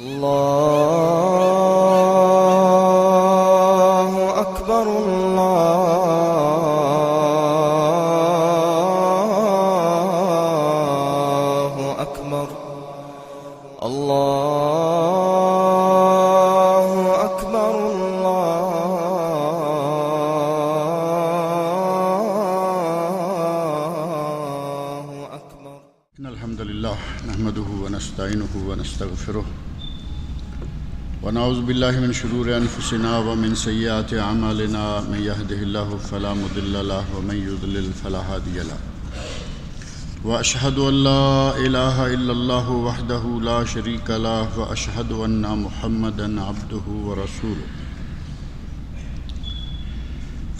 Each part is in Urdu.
الله أكبر الله أكبر الله أكبر الله أكبر. إن الحمد لله نحمده ونستعينه ونستغفره ونعوذ بالله من شرور أنفسنا ومن سيئات أعمالنا من يهده الله فلا مضل له ومن يضلل فلا هادي له وأشهد أن لا إله إلا الله وحده لا شريك له وأشهد أن محمدا عبده ورسوله.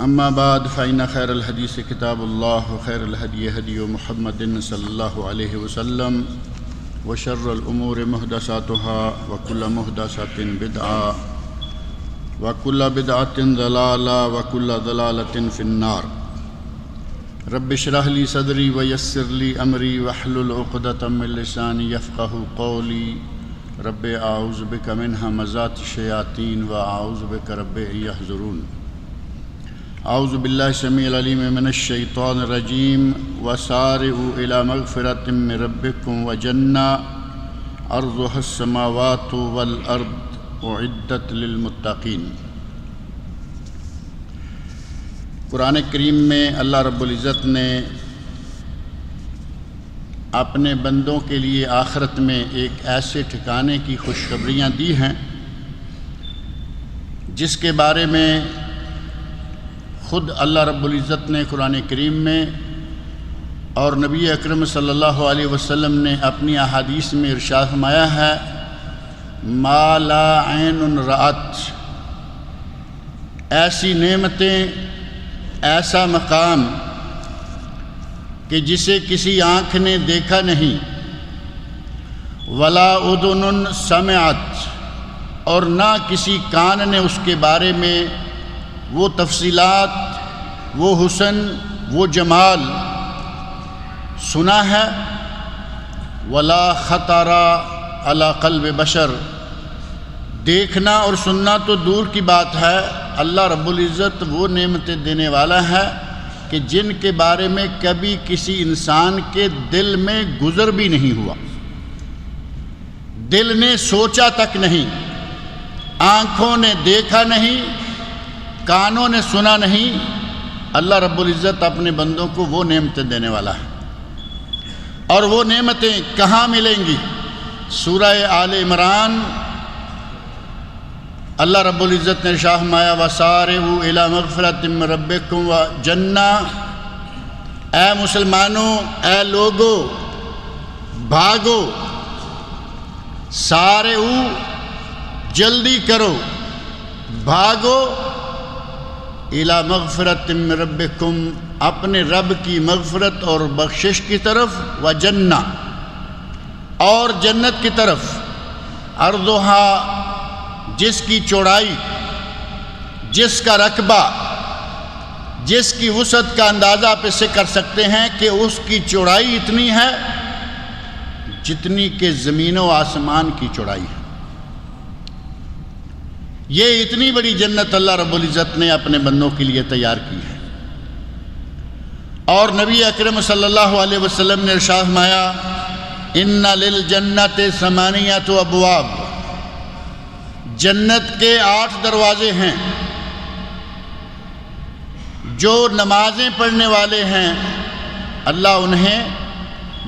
أما بعد فإن خير الحديث كتاب الله وخير الهدي هدي محمد صلى الله عليه وسلم وشر الأمور محدثاتها وكل محدثة بدعة وكل بدعة ضلالة وكل ضلالة في النار. رب اشرح لي صدري ويسر لي أمري واحلل عقدة من لساني يفقهوا قولي. رب أعوذ بك من همزات الشياطين وأعوذ بك رب أن يحضرون. اعوذ باللہ السمیع العلیم من الشیطان الرجیم وسارعوا الی مغفرۃ من ربکم وجنہ عرضها السماوات والارض اعدت للمتقین. قرآن کریم میں اللہ رب العزت نے اپنے بندوں کے لیے آخرت میں ایک ایسے ٹھکانے کی خوشخبریاں دی ہیں جس کے بارے میں خود اللہ رب العزت نے قرآن کریم میں اور نبی اکرم صلی اللہ علیہ وسلم نے اپنی احادیث میں ارشاد فرمایا ہے ما لا عین رأت. ایسی نعمتیں، ایسا مقام کہ جسے کسی آنکھ نے دیکھا نہیں، ولا اذن سمعت، اور نہ کسی کان نے اس کے بارے میں وہ تفصیلات، وہ حسن، وہ جمال سنا ہے. ولا خطر علی قلب بشر، دیکھنا اور سننا تو دور کی بات ہے، اللہ رب العزت وہ نعمتیں دینے والا ہے کہ جن کے بارے میں کبھی کسی انسان کے دل میں گزر بھی نہیں ہوا، دل نے سوچا تک نہیں، آنکھوں نے دیکھا نہیں، کانوں نے سنا نہیں. اللہ رب العزت اپنے بندوں کو وہ نعمتیں دینے والا ہے. اور وہ نعمتیں کہاں ملیں گی؟ سورہ آل عمران اللہ رب العزت نے ارشاد فرمایا وَسَارِعُوا إِلَىٰ مَغْفِرَةٍ مِّن رَّبِّكُمْ وَجَنَّةٍ. اے مسلمانوں، اے لوگو، بھاگو، سارعوا، جلدی کرو، بھاگو، اِلیٰ مغفرۃ من ربکم، اپنے رب کی مغفرت اور بخشش کی طرف، وجنہ، اور جنت کی طرف، عرضھا، جس کی چوڑائی، جس کا رقبہ، جس کی وسعت کا اندازہ آپ اس سے کر سکتے ہیں کہ اس کی چوڑائی اتنی ہے جتنی کہ زمین و آسمان کی چوڑائی ہے. یہ اتنی بڑی جنت اللہ رب العزت نے اپنے بندوں کے لیے تیار کی ہے. اور نبی اکرم صلی اللہ علیہ وسلم نے ارشاد فرمایا ان للجنت ثمانیۃ ابواب، جنت کے 8 دروازے ہیں. جو نمازیں پڑھنے والے ہیں اللہ انہیں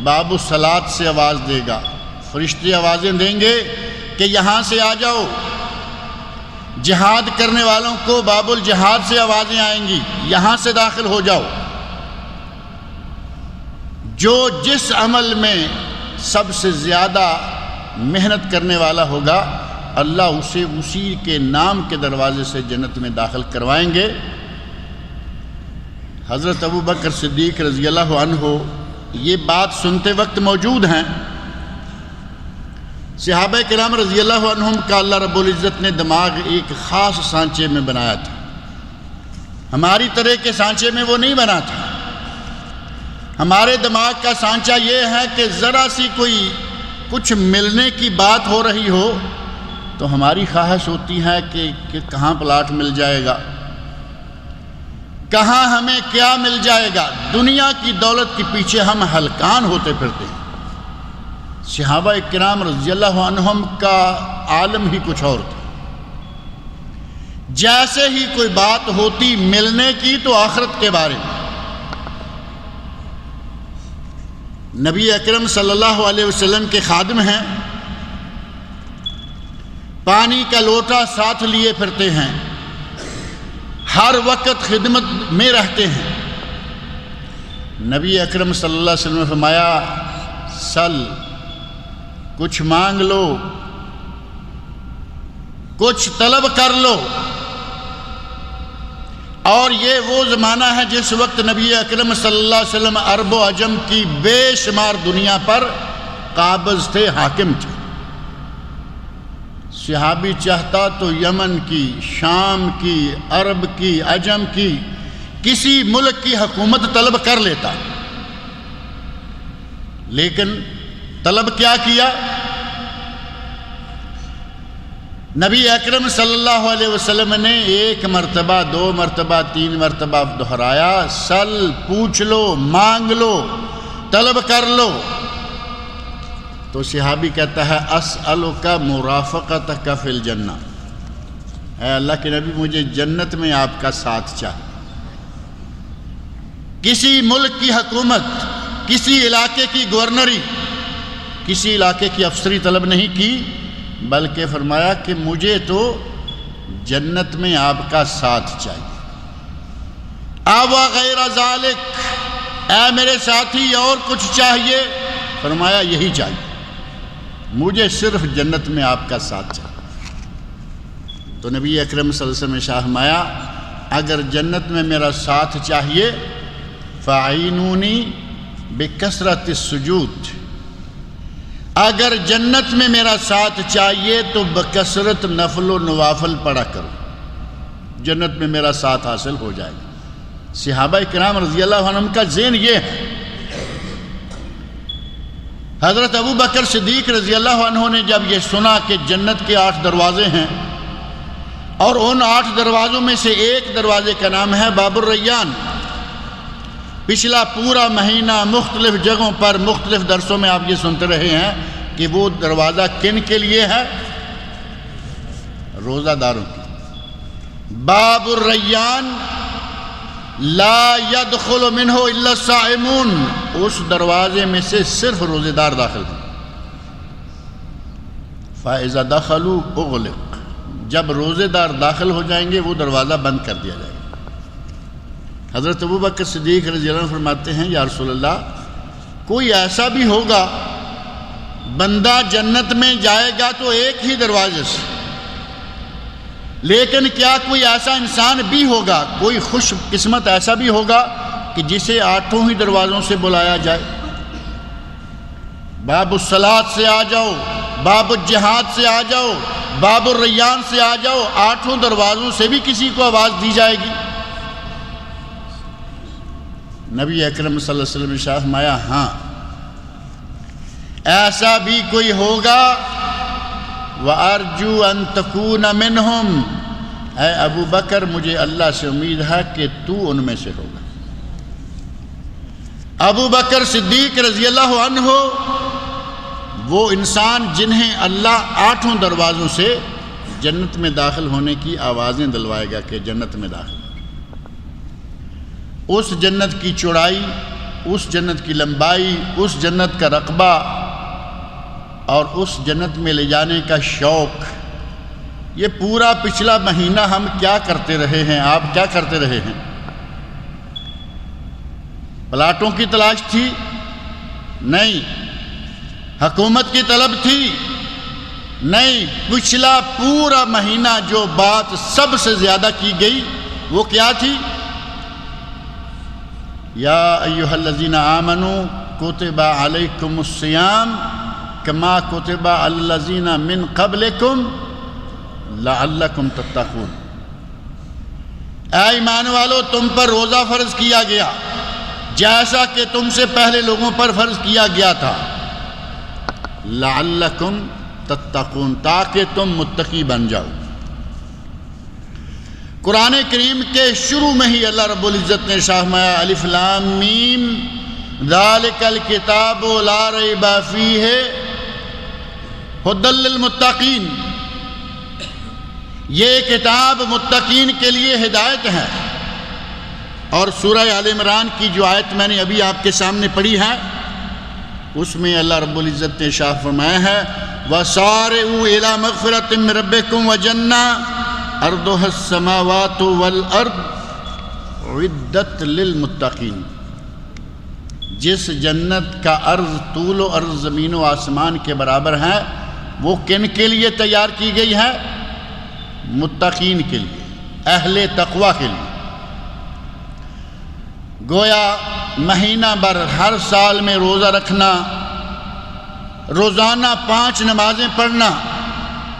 باب الصلاۃ سے آواز دے گا، فرشتے آوازیں دیں گے کہ یہاں سے آ جاؤ. جہاد کرنے والوں کو باب الجہاد سے آوازیں آئیں گی، یہاں سے داخل ہو جاؤ. جو جس عمل میں سب سے زیادہ محنت کرنے والا ہوگا اللہ اسے اسی کے نام کے دروازے سے جنت میں داخل کروائیں گے. حضرت ابوبکر صدیق رضی اللہ عنہ یہ بات سنتے وقت موجود ہیں. صحابہ کرام رضی اللہ عنہم کا اللہ رب العزت نے دماغ ایک خاص سانچے میں بنایا تھا، ہماری طرح کے سانچے میں وہ نہیں بنا تھا. ہمارے دماغ کا سانچہ یہ ہے کہ ذرا سی کوئی کچھ ملنے کی بات ہو رہی ہو تو ہماری خواہش ہوتی ہے کہ کہاں پلاٹ مل جائے گا، کہاں ہمیں کیا مل جائے گا۔ دنیا کی دولت کے پیچھے ہم ہلکان ہوتے پھرتے ہیں۔ صحابہ کرام رضی اللہ عنہم کا عالم ہی کچھ اور تھا۔ جیسے ہی کوئی بات ہوتی ملنے کی تو آخرت کے بارے میں۔ نبی اکرم صلی اللہ علیہ وسلم کے خادم ہیں، پانی کا لوٹا ساتھ لیے پھرتے ہیں، ہر وقت خدمت میں رہتے ہیں۔ نبی اکرم صلی اللہ علیہ وسلم نے فرمایا سل، کچھ مانگ لو، کچھ طلب کر لو۔ اور یہ وہ زمانہ ہے جس وقت نبی اکرم صلی اللہ علیہ وسلم عرب و عجم کی بے شمار دنیا پر قابض تھے، حاکم تھے۔ صحابی چاہتا تو یمن کی، شام کی، عرب کی، عجم کی، کسی ملک کی حکومت طلب کر لیتا، لیکن طلب کیا کیا؟ نبی اکرم صلی اللہ علیہ وسلم نے ایک مرتبہ، دو مرتبہ، تین مرتبہ دہرایا، سل، پوچھ لو، مانگ لو، طلب کر لو۔ تو صحابی کہتا ہے اسألک مرافقتک فی الجنہ، اے اللہ کے نبی مجھے جنت میں آپ کا ساتھ چاہیے۔ کسی ملک کی حکومت، کسی علاقے کی گورنری، کسی علاقے کی افسری طلب نہیں کی، بلکہ فرمایا کہ مجھے تو جنت میں آپ کا ساتھ چاہیے۔ آوا غیر ذالک، اے میرے ساتھی اور کچھ چاہیے؟ فرمایا یہی چاہیے، مجھے صرف جنت میں آپ کا ساتھ چاہیے۔ تو نبی اکرم صلی اللہ علیہ وسلم نے فرمایا اگر جنت میں میرا ساتھ چاہیے فَعِینُونِی بِکَثْرَةِ السُّجُود، اگر جنت میں میرا ساتھ چاہیے تو بکثرت نفل و نوافل پڑھا کرو، جنت میں میرا ساتھ حاصل ہو جائے گا۔ صحابہ کرام رضی اللہ عنہم کا ذہن یہ ہے۔ حضرت ابو بکر صدیق رضی اللہ عنہ نے جب یہ سنا کہ جنت کے 8 دروازے ہیں اور ان 8 دروازوں میں سے ایک دروازے کا نام ہے باب الریان، پچھلا پورا مہینہ مختلف جگہوں پر مختلف درسوں میں آپ یہ سنتے رہے ہیں کہ وہ دروازہ کن کے لیے ہے؟ روزہ داروں کی۔ باب الریان لا يدخل منہ الا الصائمون، اس دروازے میں سے صرف روزے دار داخل ہیں۔ فَإِذَا دَخَلُوا اُغْلِقَ، جب روزے دار داخل ہو جائیں گے وہ دروازہ بند کر دیا جائے گا۔ حضرت ابو بکر صدیق رضی اللہ عنہ فرماتے ہیں یا رسول اللہ کوئی ایسا بھی ہوگا بندہ جنت میں جائے گا تو ایک ہی دروازے سے، لیکن کیا کوئی ایسا انسان بھی ہوگا، کوئی خوش قسمت ایسا بھی ہوگا کہ جسے 8 ہی دروازوں سے بلایا جائے؟ باب الصلاۃ سے آ جاؤ، باب الجہاد سے آ جاؤ، باب الریان سے آ جاؤ، 8 دروازوں سے بھی کسی کو آواز دی جائے گی؟ نبی اکرم صلی اللہ علیہ وسلم نے فرمایا ہاں ایسا بھی کوئی ہوگا، وَأَرْجُو أَن تَكُونَ مِنْهُمْ، اے ابو بکر مجھے اللہ سے امید ہے کہ تو ان میں سے ہوگا۔ ابو بکر صدیق رضی اللہ عنہ وہ انسان جنہیں اللہ 8 دروازوں سے جنت میں داخل ہونے کی آوازیں دلوائے گا کہ جنت میں داخل۔ اس جنت کی چوڑائی، اس جنت کی لمبائی، اس جنت کا رقبہ اور اس جنت میں لے جانے کا شوق، یہ پورا پچھلا مہینہ ہم کیا کرتے رہے ہیں، آپ کیا کرتے رہے ہیں؟ پلاٹوں کی تلاش تھی؟ نہیں۔ حکومت کی طلب تھی؟ نہیں۔ پچھلا پورا مہینہ جو بات سب سے زیادہ کی گئی وہ کیا تھی؟ یا ایھا الذین آمنوا کتب علیکم الصیام کما کتب علی الذین من قبلکم لعلکم تتقون، اے ایمان والو تم پر روزہ فرض کیا گیا جیسا کہ تم سے پہلے لوگوں پر فرض کیا گیا تھا، لعلکم تتقون، تاکہ تم متقی بن جاؤ۔ قرآن کریم کے شروع میں ہی اللہ رب العزت نے ارشاد فرمایا الف لام میم ذالک الکتاب لا ریب فیہ ھدی للمتقین، یہ کتاب متقین کے لیے ہدایت ہے۔ اور سورہ آل عمران کی جو آیت میں نے ابھی آپ کے سامنے پڑھی ہے، اس میں اللہ رب العزت نے ارشاد فرمایا ہے وَسَارِعُوا إِلَىٰ مَغْفِرَةٍ مِّن رَّبِّكُمْ وَجَنَّةٍ عَرْضُهَا السَّمَاوَاتُ وَالْأَرْضُ عِدَّتْ لِلْمُتَّقِينَ، جس جنت کا عرض طول و عرض زمین و آسمان کے برابر ہے، وہ کن کے لیے تیار کی گئی ہے؟ متقین کے لیے، اہل تقوی کے لیے۔ گویا مہینہ بھر ہر سال میں روزہ رکھنا، روزانہ 5 نمازیں پڑھنا،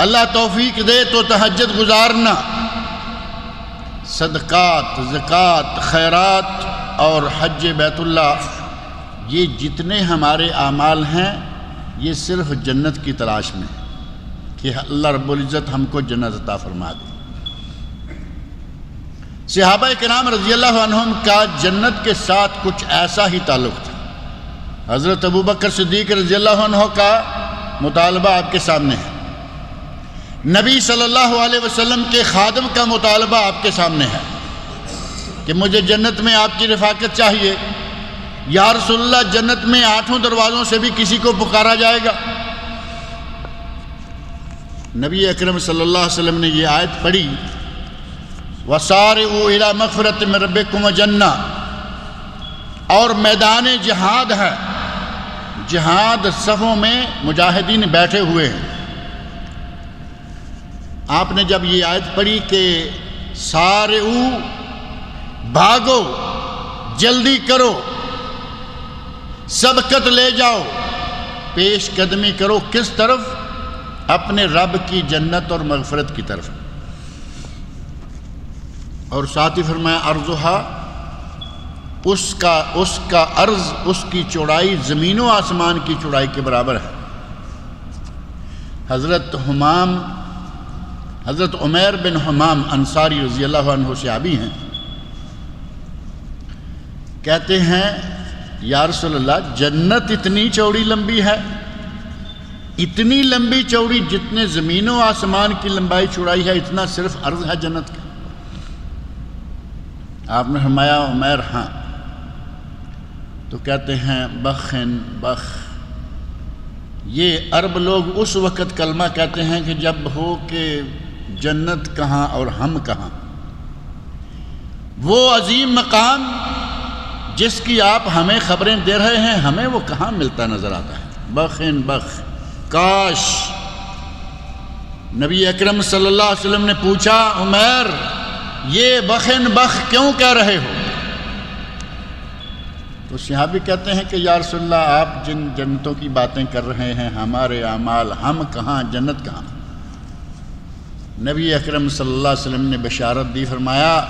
اللہ توفیق دے تو تہجد گزارنا، صدقات، زکوٰۃ، خیرات اور حج بیت اللہ، یہ جتنے ہمارے اعمال ہیں یہ صرف جنت کی تلاش میں ہے کہ اللہ رب العزت ہم کو جنت عطا فرما دے۔ صحابہ کرام رضی اللہ عنہم کا جنت کے ساتھ کچھ ایسا ہی تعلق تھا۔ حضرت ابوبکر صدیق رضی اللہ عنہ کا مطالبہ آپ کے سامنے ہے، نبی صلی اللہ علیہ وسلم کے خادم کا مطالبہ آپ کے سامنے ہے کہ مجھے جنت میں آپ کی رفاقت چاہیے۔ یا رسول اللہ، جنت میں 8 دروازوں سے بھی کسی کو پکارا جائے گا؟ نبی اکرم صلی اللہ علیہ وسلم نے یہ آیت پڑھی وَسَارِعُوا إِلَىٰ مَغْفِرَةٍ مِّن رَّبِّكُمْ وَجَنَّةٍ، اور میدان جہاد ہے، جہاد صفوں میں مجاہدین بیٹھے ہوئے ہیں۔ آپ نے جب یہ آیت پڑھی کہ سارعوا، بھاگو، جلدی کرو، سبقت لے جاؤ، پیش قدمی کرو، کس طرف؟ اپنے رب کی جنت اور مغفرت کی طرف۔ اور ساتھ ہی فرمایا عرضھا، اس کا عرض، اس کی چوڑائی زمین و آسمان کی چوڑائی کے برابر ہے۔ حضرت عمیر بن حمام انصاری رضی اللہ عنہ صحابی ہیں، کہتے ہیں یا رسول اللہ، جنت اتنی چوڑی لمبی ہے، اتنی لمبی چوڑی جتنے زمین و آسمان کی لمبائی چوڑائی ہے، اتنا صرف عرض ہے جنت کا؟ آپ نے فرمایا عمیر ہاں۔ تو کہتے ہیں بخن بخ، یہ عرب لوگ اس وقت کلمہ کہتے ہیں کہ جب ہو کہ جنت کہاں اور ہم کہاں۔ وہ عظیم مقام جس کی آپ ہمیں خبریں دے رہے ہیں، ہمیں وہ کہاں ملتا نظر آتا ہے؟ بخن بخ، کاش۔ نبی اکرم صلی اللہ علیہ وسلم نے پوچھا عمیر، یہ بخن بخ کیوں کہہ رہے ہو؟ تو صحابی کہتے ہیں کہ یا رسول اللہ، آپ جن جنتوں کی باتیں کر رہے ہیں، ہمارے اعمال، ہم کہاں، جنت کہاں؟ نبی اکرم صلی اللہ علیہ وسلم نے بشارت دی، فرمایا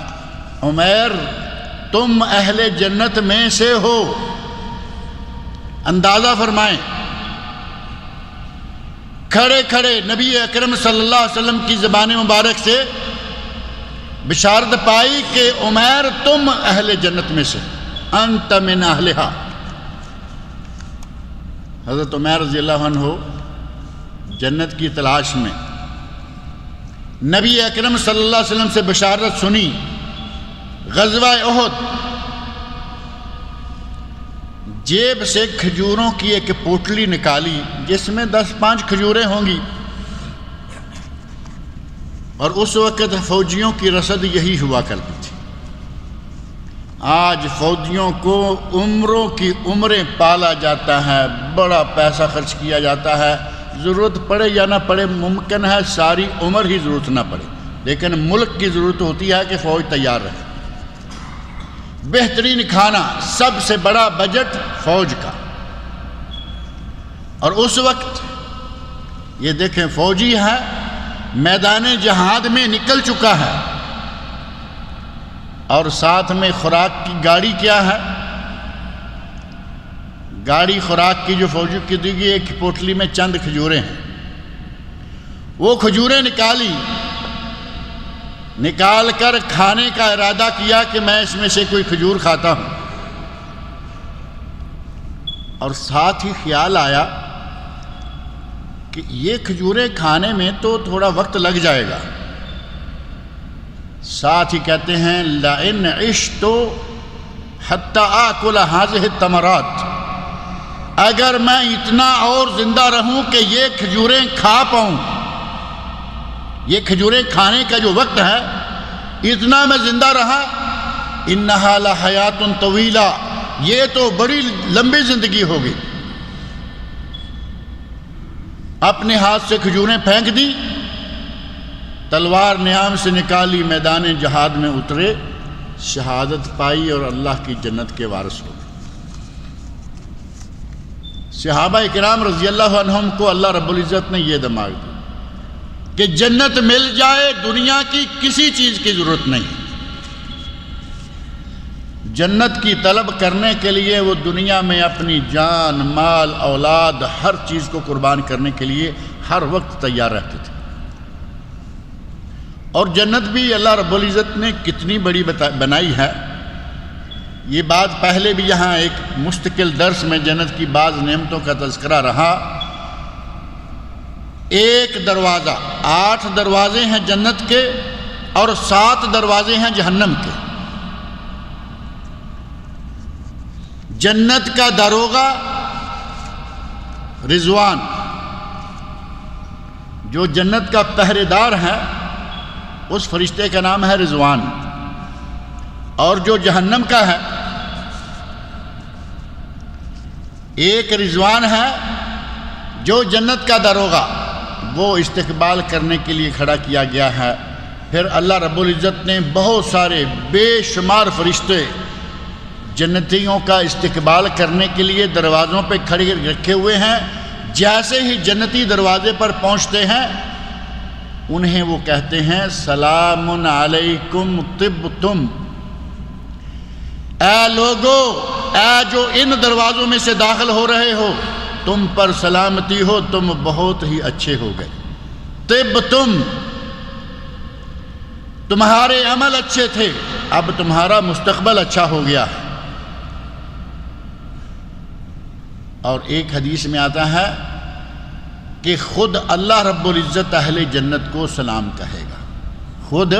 عمیر، تم اہل جنت میں سے ہو۔ اندازہ فرمائیں، کھڑے کھڑے نبی اکرم صلی اللہ علیہ وسلم کی زبان مبارک سے بشارت پائی کہ عمیر، تم اہل جنت میں سے، انت من اہلہا۔ حضرت عمیر رضی اللہ عنہ جنت کی تلاش میں نبی اکرم صلی اللہ علیہ وسلم سے بشارت سنی۔ غزوہ احد، جیب سے کھجوروں کی ایک پوٹلی نکالی جس میں 10-5 کھجوریں ہوں گی، اور اس وقت فوجیوں کی رسد یہی ہوا کرتی تھی۔ آج فوجیوں کو عمروں کی عمریں پالا جاتا ہے، بڑا پیسہ خرچ کیا جاتا ہے، ضرورت پڑے یا نہ پڑے، ممکن ہے ساری عمر ہی ضرورت نہ پڑے، لیکن ملک کی ضرورت ہوتی ہے کہ فوج تیار رہے۔ بہترین کھانا، سب سے بڑا بجٹ فوج کا۔ اور اس وقت یہ دیکھیں، فوجی ہے، میدان جہاد میں نکل چکا ہے، اور ساتھ میں خوراک کی گاڑی کیا ہے؟ گاڑی خوراک کی جو فوجی کی دی گئی، ایک پوٹلی میں چند کھجوریں ہیں۔ وہ کھجوریں نکال کر کھانے کا ارادہ کیا کہ میں اس میں سے کوئی کھجور کھاتا ہوں، اور ساتھ ہی خیال آیا کہ یہ کھجوریں کھانے میں تو تھوڑا وقت لگ جائے گا۔ ساتھ ہی کہتے ہیں لَإِنْ عِشْتُ حَتَّى آكُلَ هَذِهِ التَّمَرَاتِ، اگر میں اتنا اور زندہ رہوں کہ یہ کھجوریں کھا پاؤں، یہ کھجوریں کھانے کا جو وقت ہے اتنا میں زندہ رہا، اِنَّهَا لَحَيَاتٌ طَوِيلَةٌ، یہ تو بڑی لمبی زندگی ہوگی۔ اپنے ہاتھ سے کھجوریں پھینک دی، تلوار نیام سے نکالی، میدان جہاد میں اترے، شہادت پائی اور اللہ کی جنت کے وارث ہو گئے۔ صحابہ کرام رضی اللہ عنہم کو اللہ رب العزت نے یہ دماغ دی کہ جنت مل جائے، دنیا کی کسی چیز کی ضرورت نہیں۔ جنت کی طلب کرنے کے لیے وہ دنیا میں اپنی جان، مال، اولاد، ہر چیز کو قربان کرنے کے لیے ہر وقت تیار رہتے تھے۔ اور جنت بھی اللہ رب العزت نے کتنی بڑی بنائی ہے، یہ بات پہلے بھی یہاں ایک مستقل درس میں جنت کی بعض نعمتوں کا تذکرہ رہا۔ ایک دروازہ، 8 دروازے ہیں جنت کے اور 7 دروازے ہیں جہنم کے۔ جنت کا داروغہ رضوان، جو جنت کا پہرے دار ہے اس فرشتے کا نام ہے رضوان، اور جو جہنم کا ہے ایک رضوان ہے جو جنت کا داروغہ، وہ استقبال کرنے کے لیے کھڑا کیا گیا ہے۔ پھر اللہ رب العزت نے بہت سارے بے شمار فرشتے جنتیوں کا استقبال کرنے کے لیے دروازوں پہ کھڑے رکھے ہوئے ہیں۔ جیسے ہی جنتی دروازے پر پہنچتے ہیں انہیں وہ کہتے ہیں سلام علیکم طبتم، اے لوگو، اے جو ان دروازوں میں سے داخل ہو رہے ہو، تم پر سلامتی ہو، تم بہت ہی اچھے ہو گئے۔ طبتم، تمہارے عمل اچھے تھے، اب تمہارا مستقبل اچھا ہو گیا۔ اور ایک حدیث میں آتا ہے کہ خود اللہ رب العزت اہل جنت کو سلام کہے گا، خود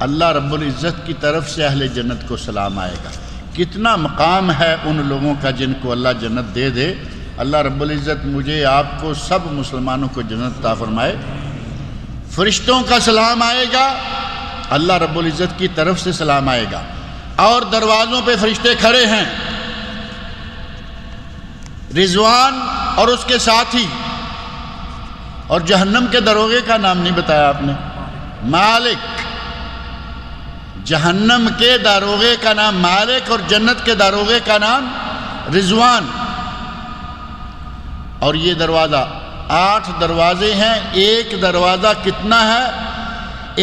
اللہ رب العزت کی طرف سے اہل جنت کو سلام آئے گا۔ کتنا مقام ہے ان لوگوں کا جن کو اللہ جنت دے دے۔ اللہ رب العزت مجھے، آپ کو، سب مسلمانوں کو جنت عطا فرمائے۔ فرشتوں کا سلام آئے گا، اللہ رب العزت کی طرف سے سلام آئے گا، اور دروازوں پہ فرشتے کھڑے ہیں، رضوان اور اس کے ساتھی۔ اور جہنم کے داروغے کا نام نہیں بتایا آپ نے، مالک۔ جہنم کے داروغے کا نام مالک اور جنت کے داروغے کا نام رضوان۔ اور یہ دروازہ، 8 دروازے ہیں۔ ایک دروازہ کتنا ہے؟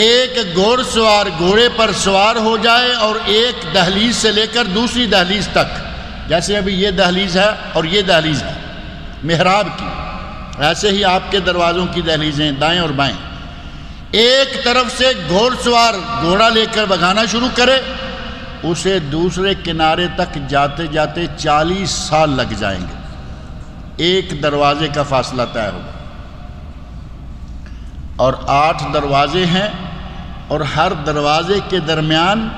ایک گھوڑ سوار گھوڑے پر سوار ہو جائے اور ایک دہلیز سے لے کر دوسری دہلیز تک، جیسے ابھی یہ دہلیز ہے اور یہ دہلیز ہے محراب کی، ایسے ہی آپ کے دروازوں کی دہلیزیں دائیں اور بائیں۔ ایک طرف سے گھوڑ سوار گھوڑا لے کر بھگانا شروع کرے، اسے دوسرے کنارے تک جاتے جاتے 40 سال لگ جائیں گے، ایک دروازے کا فاصلہ طے ہوگا۔ اور 8 دروازے ہیں، اور ہر دروازے کے درمیان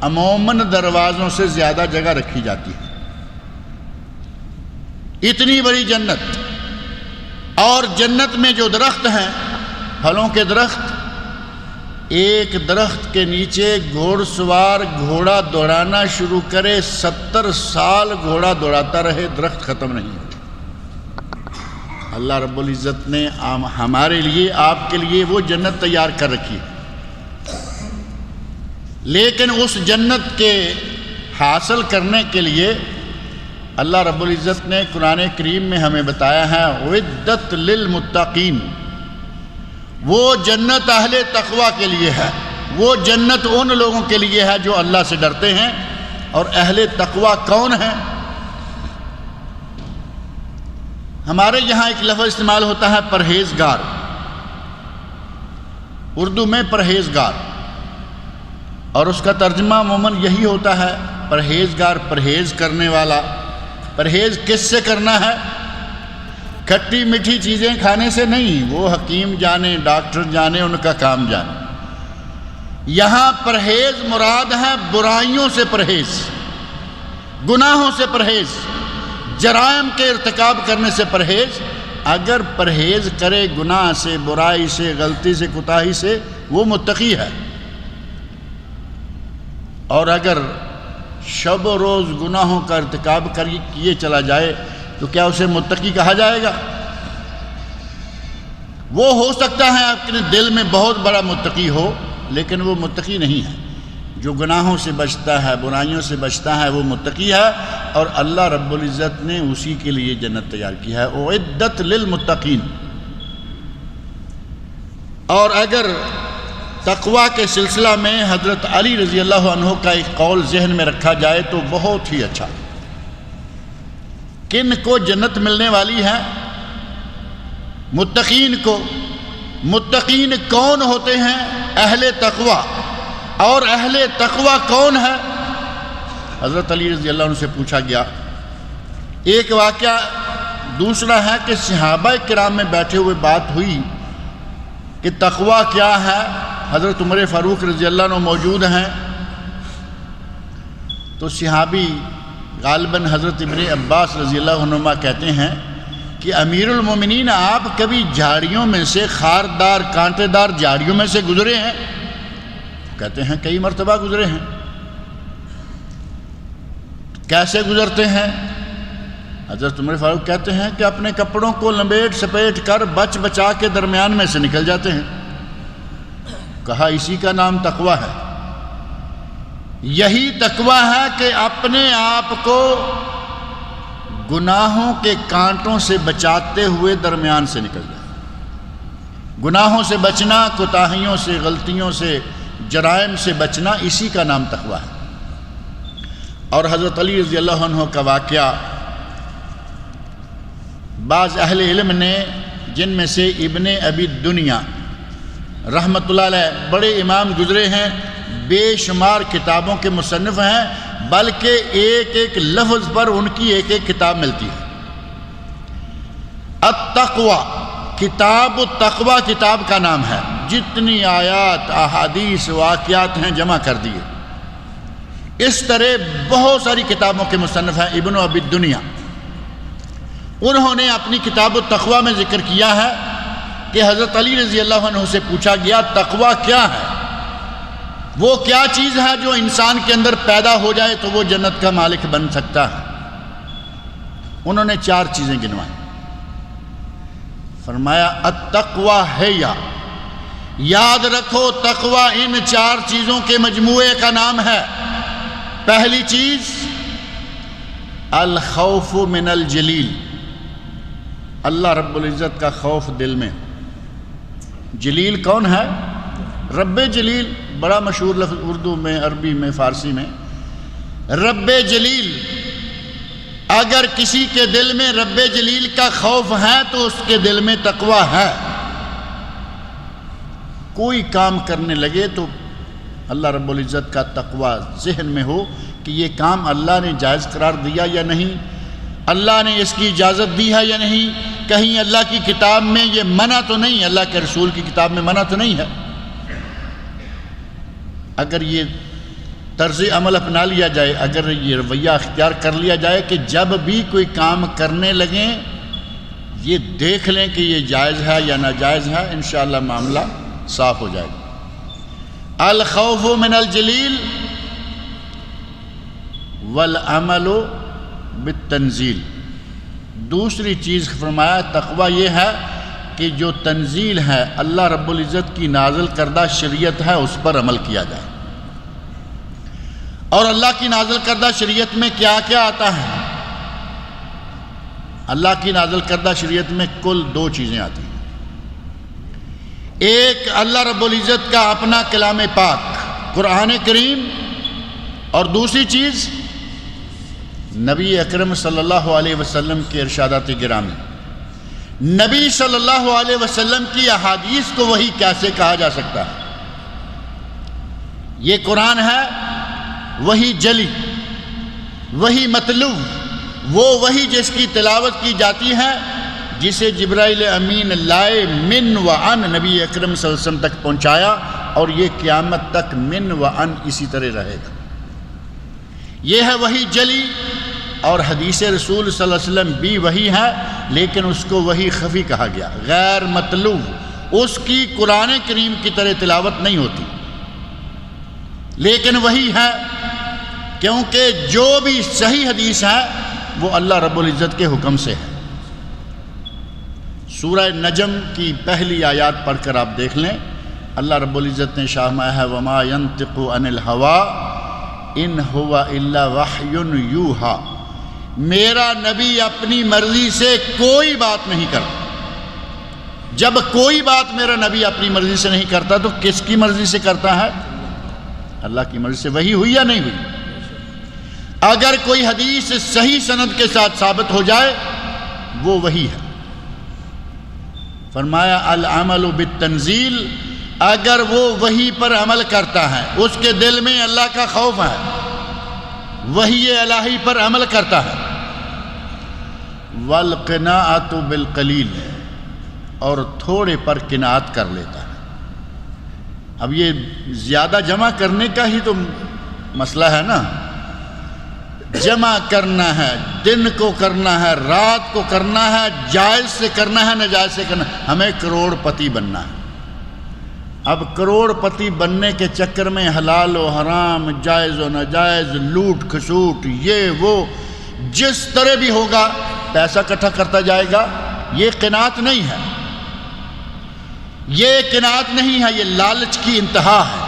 عموماً دروازوں سے زیادہ جگہ رکھی جاتی ہے۔ اتنی بڑی جنت، اور جنت میں جو درخت ہیں، پھلوں کے درخت، ایک درخت کے نیچے گھوڑ سوار گھوڑا دوڑانا شروع کرے، 70 سال گھوڑا دوڑاتا رہے، درخت ختم نہیں ہوتا۔ اللہ رب العزت نے ہمارے لیے، آپ کے لیے وہ جنت تیار کر رکھی ہے۔ لیکن اس جنت کے حاصل کرنے کے لیے اللہ رب العزت نے قرآن کریم میں ہمیں بتایا ہے عدت للمتقین، وہ جنت اہل تقوی کے لیے ہے، وہ جنت ان لوگوں کے لیے ہے جو اللہ سے ڈرتے ہیں۔ اور اہل تقوی کون ہیں؟ ہمارے یہاں ایک لفظ استعمال ہوتا ہے پرہیزگار، اردو میں پرہیزگار، اور اس کا ترجمہ عموماً یہی ہوتا ہے، پرہیزگار، پرہیز کرنے والا۔ پرہیز کس سے کرنا ہے؟ کھٹی میٹھی چیزیں کھانے سے نہیں، وہ حکیم جانے، ڈاکٹر جانے، ان کا کام جانے۔ یہاں پرہیز مراد ہے برائیوں سے پرہیز، گناہوں سے پرہیز، جرائم کے ارتکاب کرنے سے پرہیز۔ اگر پرہیز کرے گناہ سے، برائی سے، غلطی سے، کوتاہی سے، وہ متقی ہے۔ اور اگر شب و روز گناہوں کا ارتکاب کیے چلا جائے تو کیا اسے متقی کہا جائے گا؟ وہ ہو سکتا ہے اپنے دل میں بہت بڑا متقی ہو، لیکن وہ متقی نہیں ہے۔ جو گناہوں سے بچتا ہے، برائیوں سے بچتا ہے، وہ متقی ہے، اور اللہ رب العزت نے اسی کے لیے جنت تیار کی ہے، اعدت للمتقین۔ اور اگر تقویٰ کے سلسلہ میں حضرت علی رضی اللہ عنہ کا ایک قول ذہن میں رکھا جائے تو بہت ہی اچھا۔ کن کو جنت ملنے والی ہے؟ متقین کو۔ متقین کون ہوتے ہیں؟ اہل تقویٰ۔ اور اہل تقویٰ کون ہے؟ حضرت علی رضی اللہ عنہ سے پوچھا گیا۔ ایک واقعہ دوسرا ہے کہ صحابہ کرام میں بیٹھے ہوئے بات ہوئی کہ تقویٰ کیا ہے۔ حضرت عمر فاروق رضی اللہ عنہ موجود ہیں، تو صحابی غالباً حضرت ابن عباس رضی اللہ عنہما کہتے ہیں کہ امیر المومنین، آپ کبھی جھاڑیوں میں سے، خاردار کانٹے دار جھاڑیوں میں سے گزرے ہیں؟ کہتے ہیں کئی مرتبہ گزرے ہیں۔ کیسے گزرتے ہیں؟ حضرت عمر فاروق کہتے ہیں کہ اپنے کپڑوں کو لپیٹ سپیٹ کر بچ بچا کے درمیان میں سے نکل جاتے ہیں۔ کہا اسی کا نام تقویٰ ہے۔ یہی تقویٰ ہے کہ اپنے آپ کو گناہوں کے کانٹوں سے بچاتے ہوئے درمیان سے نکل جائے۔ گناہوں سے بچنا، کوتاہیوں سے، غلطیوں سے، جرائم سے بچنا، اسی کا نام تقویٰ ہے۔ اور حضرت علی رضی اللہ عنہ کا واقعہ بعض اہل علم نے، جن میں سے ابن ابی الدنیا رحمۃ اللہ علیہ بڑے امام گزرے ہیں، بے شمار کتابوں کے مصنف ہیں، بلکہ ایک ایک لفظ پر ان کی ایک ایک کتاب ملتی ہے۔ التقویٰ، کتاب التقویٰ کتاب کا نام ہے۔ جتنی آیات، احادیث، واقعات ہیں جمع کر دیے۔ اس طرح بہت ساری کتابوں کے مصنف ہیں۔ ابن ابی الدنیا، انہوں نے اپنی کتاب التقویٰ میں ذکر کیا ہے کہ حضرت علی رضی اللہ عنہ سے پوچھا گیا تقویٰ کیا ہے؟ وہ کیا چیز ہے جو انسان کے اندر پیدا ہو جائے تو وہ جنت کا مالک بن سکتا ہے؟ انہوں نے 4 چیزیں گنوائیں۔ فرمایا التقویٰ ہے، یاد رکھو تقویٰ ان 4 چیزوں کے مجموعے کا نام ہے۔ پہلی چیز الخوف من الجلیل، اللہ رب العزت کا خوف دل میں۔ جلیل کون ہے؟ رب جلیل، بڑا مشہور لفظ اردو میں، عربی میں، فارسی میں۔ رب جلیل، اگر کسی کے دل میں رب جلیل کا خوف ہے تو اس کے دل میں تقویٰ ہے۔ کوئی کام کرنے لگے تو اللہ رب العزت کا تقویٰ ذہن میں ہو کہ یہ کام اللہ نے جائز قرار دیا یا نہیں، اللہ نے اس کی اجازت دی ہے یا نہیں، کہیں اللہ کی کتاب میں یہ منع تو نہیں، اللہ کے رسول کی کتاب میں منع تو نہیں ہے۔ اگر یہ طرز عمل اپنا لیا جائے، اگر یہ رویہ اختیار کر لیا جائے کہ جب بھی کوئی کام کرنے لگیں یہ دیکھ لیں کہ یہ جائز ہے یا ناجائز ہے، انشاءاللہ معاملہ صاف ہو جائے گا۔ الخوف من الجلیل والعمل بالتنزیل، دوسری چیز فرمایا تقویٰ یہ ہے کہ جو تنزیل ہے، اللہ رب العزت کی نازل کردہ شریعت ہے، اس پر عمل کیا جائے۔ اور اللہ کی نازل کردہ شریعت میں کیا کیا آتا ہے؟ اللہ کی نازل کردہ شریعت میں کل 2 چیزیں آتی ہیں۔ ایک اللہ رب العزت کا اپنا کلام پاک قرآن کریم، اور دوسری چیز نبی اکرم صلی اللہ علیہ وسلم کے ارشادات گرامی۔ نبی صلی اللہ علیہ وسلم کی احادیث کو وحی کیسے کہا جا سکتا ہے؟ یہ قرآن ہے وحی جلی، وحی مطلوع، وہ وحی جس کی تلاوت کی جاتی ہے، جسے جبرائیل امین لائے من و عن نبی اکرم صلی اللہ علیہ وسلم تک پہنچایا، اور یہ قیامت تک من و عن اسی طرح رہے گا۔ یہ ہے وحی جلی، اور حدیث رسول صلی اللہ علیہ وسلم بھی وحی ہے، لیکن اس کو وحی خفی کہا گیا، غیر مطلوع، اس کی قرآن کریم کی طرح تلاوت نہیں ہوتی، لیکن وحی ہے، کیونکہ جو بھی صحیح حدیث ہے وہ اللہ رب العزت کے حکم سے ہے۔ سورہ نجم کی پہلی آیات پڑھ کر آپ دیکھ لیں، اللہ رب العزت نے شامہ ہے وَمَا يَنطِقُ عَنِ الْهَوَىٰ إِنْ هُوَ إِلَّا وَحْيٌ يُوحَىٰ، میرا نبی اپنی مرضی سے کوئی بات نہیں کرتا۔ جب کوئی بات میرا نبی اپنی مرضی سے نہیں کرتا تو کس کی مرضی سے کرتا ہے؟ اللہ کی مرضی سے۔ وحی ہوئی یا نہیں ہوئی؟ اگر کوئی حدیث صحیح سند کے ساتھ ثابت ہو جائے وہ وحی ہے۔ فرمایا العمل بالتنزیل، اگر وہ وحی پر عمل کرتا ہے، اس کے دل میں اللہ کا خوف ہے، وحی الہی پر عمل کرتا ہے، والقناعۃ بالقلیل، اور تھوڑے پر قناعت کر لیتا ہے۔ اب یہ زیادہ جمع کرنے کا ہی تو مسئلہ ہے نا، جمع کرنا ہے، دن کو کرنا ہے، رات کو کرنا ہے، جائز سے کرنا ہے، ناجائز سے کرنا ہے، ہمیں کروڑ پتی بننا ہے۔ اب کروڑ پتی بننے کے چکر میں حلال و حرام، جائز و ناجائز، لوٹ کھسوٹ، یہ وہ جس طرح بھی ہوگا پیسہ اکٹھا کرتا جائے گا، یہ قناعت نہیں ہے، یہ قناعت نہیں ہے، یہ لالچ کی انتہا ہے۔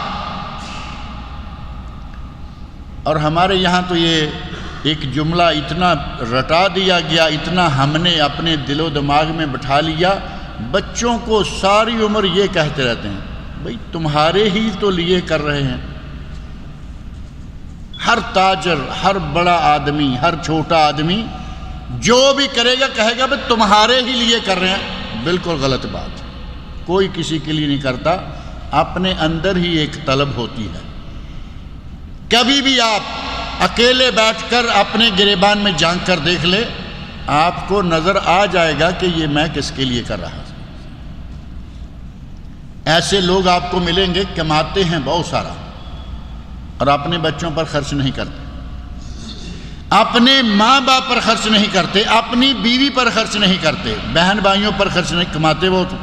اور ہمارے یہاں تو یہ ایک جملہ اتنا رٹا دیا گیا، اتنا ہم نے اپنے دل و دماغ میں بٹھا لیا، بچوں کو ساری عمر یہ کہتے رہتے ہیں بھئی تمہارے ہی تو لیے کر رہے ہیں۔ ہر تاجر، ہر بڑا آدمی، ہر چھوٹا آدمی جو بھی کرے گا کہے گا بھئی تمہارے ہی لیے کر رہے ہیں۔ بالکل غلط بات، کوئی کسی کے لیے نہیں کرتا، اپنے اندر ہی ایک طلب ہوتی ہے۔ کبھی بھی آپ اکیلے بیٹھ کر اپنے گریبان میں جھانک کر دیکھ لیں، آپ کو نظر آ جائے گا کہ یہ میں کس کے لیے کر رہا ہوں۔ ایسے لوگ آپ کو ملیں گے کماتے ہیں بہت سارا اور اپنے بچوں پر خرچ نہیں کرتے، اپنے ماں باپ پر خرچ نہیں کرتے، اپنی بیوی پر خرچ نہیں کرتے، بہن بھائیوں پر خرچ نہیں، کماتے بہت ہو۔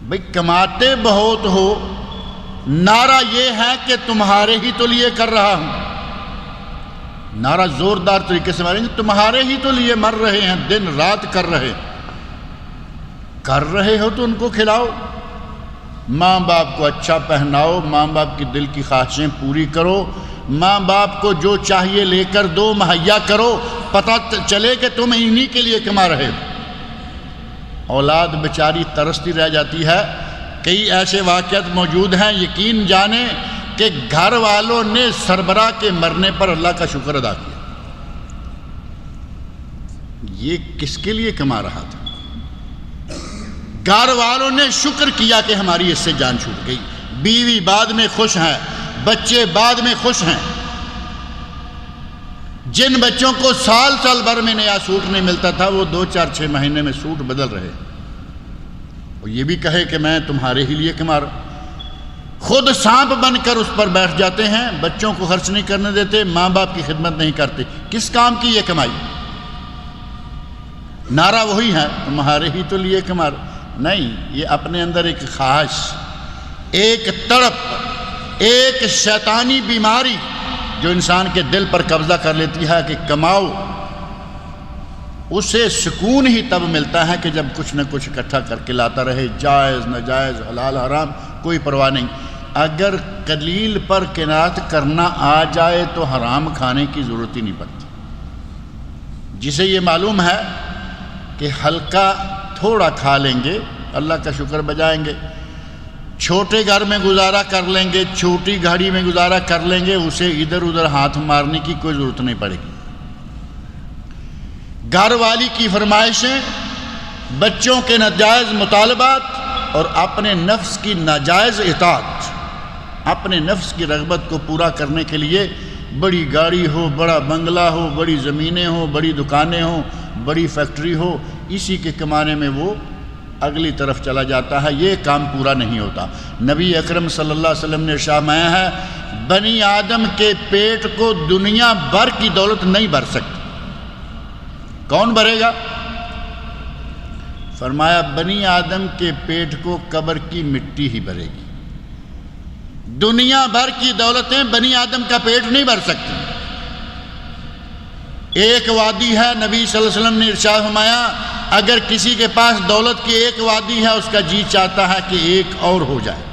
بھئی کماتے بہت ہو، نعرہ یہ ہے کہ تمہارے ہی تو لیے کر رہا ہوں، نعرہ زوردار طریقے سے ماریں گے، تمہارے ہی تو لیے مر رہے ہیں، دن رات کر رہے ہو تو ان کو کھلاؤ، ماں باپ کو اچھا پہناؤ، ماں باپ کی دل کی خواہشیں پوری کرو، ماں باپ کو جو چاہیے لے کر دو، مہیا کرو، پتہ چلے کہ تم انہی کے لیے کما رہے ہو۔ اولاد بیچاری ترستی رہ جاتی ہے۔ کئی ایسے واقعات موجود ہیں، یقین جانیں کہ گھر والوں نے سربراہ کے مرنے پر اللہ کا شکر ادا کیا، یہ کس کے لیے کما رہا تھا؟ گھر والوں نے شکر کیا کہ ہماری اس سے جان چھوٹ گئی، بیوی بعد میں خوش ہیں، بچے بعد میں خوش ہیں۔ جن بچوں کو سال بھر میں نیا سوٹ نہیں ملتا تھا، وہ 2-4-6 مہینے میں سوٹ بدل رہے، اور یہ بھی کہے کہ میں تمہارے ہی لیے کما رہا۔ خود سانپ بن کر اس پر بیٹھ جاتے ہیں، بچوں کو خرچ نہیں کرنے دیتے، ماں باپ کی خدمت نہیں کرتے۔ کس کام کی یہ کمائی؟ نعرہ وہی ہے، تمہارے ہی تو لیے کما رہا۔ نہیں، یہ اپنے اندر ایک خواہش، ایک تڑپ، ایک شیطانی بیماری جو انسان کے دل پر قبضہ کر لیتی ہے کہ کماؤ۔ اسے سکون ہی تب ملتا ہے کہ جب کچھ نہ کچھ اکٹھا کر کے لاتا رہے، جائز ناجائز، حلال حرام، کوئی پرواہ نہیں۔ اگر قلیل پر قناعت کرنا آ جائے تو حرام کھانے کی ضرورت ہی نہیں پڑتی۔ جسے یہ معلوم ہے کہ ہلکا تھوڑا کھا لیں گے، اللہ کا شکر بجائیں گے، چھوٹے گھر میں گزارا کر لیں گے، چھوٹی گھڑی میں گزارا کر لیں گے، اسے ادھر ادھر ہاتھ مارنے کی کوئی ضرورت نہیں پڑے گی۔ گھر والی کی فرمائشیں بچوں کے ناجائز مطالبات اور اپنے نفس کی ناجائز اطاعت، اپنے نفس کی رغبت کو پورا کرنے کے لیے بڑی گاڑی ہو، بڑا بنگلہ ہو، بڑی زمینیں ہوں، بڑی دکانیں ہوں، بڑی فیکٹری ہو، اسی کے کمانے میں وہ اگلی طرف چلا جاتا ہے، یہ کام پورا نہیں ہوتا۔ نبی اکرم صلی اللہ علیہ وسلم نے ارشاد فرمایا ہے بنی آدم کے پیٹ کو دنیا بھر کی دولت نہیں بھر سکتی۔ کون بھرے گا؟ فرمایا بنی آدم کے پیٹ کو قبر کی مٹی ہی بھرے گی، دنیا بھر کی دولتیں بنی آدم کا پیٹ نہیں بھر سکتی۔ ایک وادی ہے، نبی صلی اللہ علیہ وسلم نے ارشاد فرمایا اگر کسی کے پاس دولت کی ایک وادی ہے، اس کا جی چاہتا ہے کہ ایک اور ہو جائے۔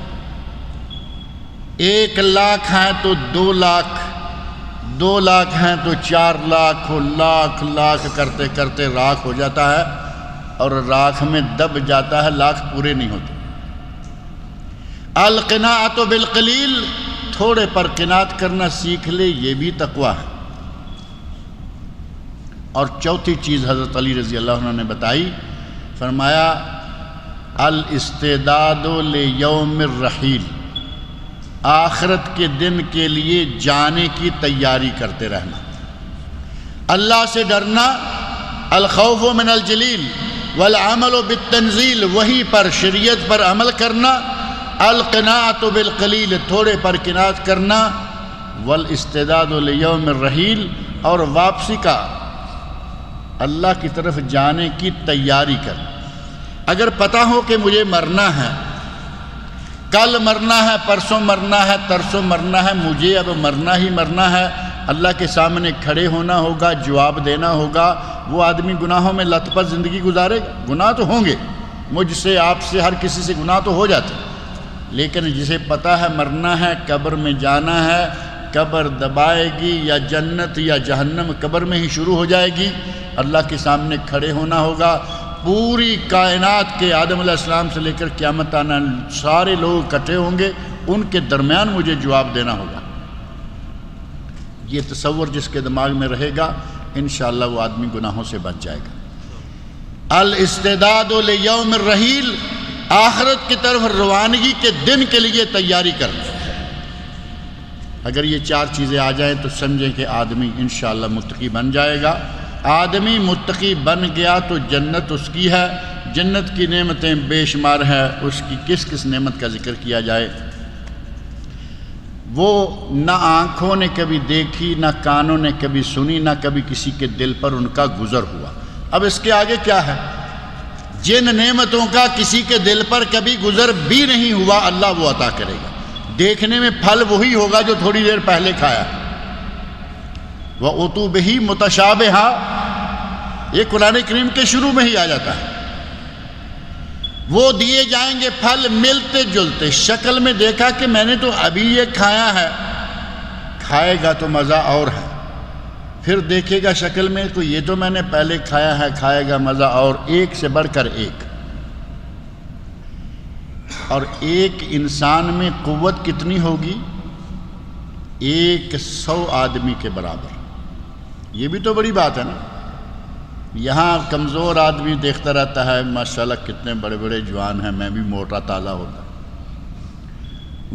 1 لاکھ ہیں تو 2 لاکھ، 2 لاکھ ہیں تو 4 لاکھ ہو، لاکھ لاکھ کرتے کرتے راکھ ہو جاتا ہے اور راکھ میں دب جاتا ہے، لاکھ پورے نہیں ہوتے۔ القناعۃ بالقلیل، تھوڑے پر قناعت کرنا سیکھ لے، یہ بھی تقویٰ ہے۔ اور چوتھی چیز حضرت علی رضی اللہ عنہ نے بتائی، فرمایا الاستعداد لیوم الرحیل، آخرت کے دن کے لیے جانے کی تیاری کرتے رہنا، اللہ سے ڈرنا، الخوف من الجلیل والعمل بالتنزیل، وہی پر شریعت پر عمل کرنا، القناعۃ بالقلیل، تھوڑے پر قناعت کرنا، والاستعداد لیوم الرحیل، اور واپسی کا، اللہ کی طرف جانے کی تیاری کرنا۔ اگر پتہ ہو کہ مجھے مرنا ہے، کل مرنا ہے، پرسوں مرنا ہے، ترسوں مرنا ہے، مجھے اب مرنا ہی مرنا ہے، اللہ کے سامنے کھڑے ہونا ہوگا، جواب دینا ہوگا، وہ آدمی گناہوں میں لت پت زندگی گزارے گا؟ گناہ تو ہوں گے، مجھ سے، آپ سے، ہر کسی سے گناہ تو ہو جاتے، لیکن جسے پتہ ہے مرنا ہے، قبر میں جانا ہے، قبر دبائے گی یا جنت یا جہنم قبر میں ہی شروع ہو جائے گی، اللہ کے سامنے کھڑے ہونا ہوگا، پوری کائنات کے آدم علیہ السلام سے لے کر قیامت آنا سارے لوگ اکٹھے ہوں گے، ان کے درمیان مجھے جواب دینا ہوگا۔ یہ تصور جس کے دماغ میں رہے گا انشاءاللہ وہ آدمی گناہوں سے بچ جائے گا۔ الاستعداد لیوم الرحیل، آخرت کی طرف روانگی کے دن کے لیے تیاری کرنا۔ اگر یہ 4 چیزیں آ جائیں تو سمجھیں کہ آدمی انشاءاللہ متقی بن جائے گا۔ آدمی متقی بن گیا تو جنت اس کی ہے، جنت کی نعمتیں بے شمار ہے، اس کی کس کس نعمت کا ذکر کیا جائے؟ وہ نہ آنکھوں نے کبھی دیکھی، نہ کانوں نے کبھی سنی، نہ کبھی کسی کے دل پر ان کا گزر ہوا۔ اب اس کے آگے کیا ہے؟ جن نعمتوں کا کسی کے دل پر کبھی گزر بھی نہیں ہوا، اللہ وہ عطا کرے گا۔ دیکھنے میں پھل وہی ہوگا جو تھوڑی دیر پہلے کھایا۔ وَأُتُوا بِهِ مُتَشَابِهًا، یہ قرآن کریم کے شروع میں ہی آ جاتا ہے۔ وہ دیے جائیں گے پھل ملتے جلتے، شکل میں دیکھا کہ میں نے تو ابھی یہ کھایا ہے، کھائے گا تو مزہ اور ہے، پھر دیکھے گا شکل میں تو یہ تو میں نے پہلے کھایا ہے، کھائے گا مزہ اور، ایک سے بڑھ کر ایک۔ اور ایک انسان میں قوت کتنی ہوگی؟ 100 آدمی کے برابر۔ یہ بھی تو بڑی بات ہے نا۔ یہاں کمزور آدمی دیکھتا رہتا ہے ماشاءاللہ کتنے بڑے بڑے جوان ہیں، میں بھی موٹا تازہ ہوتا۔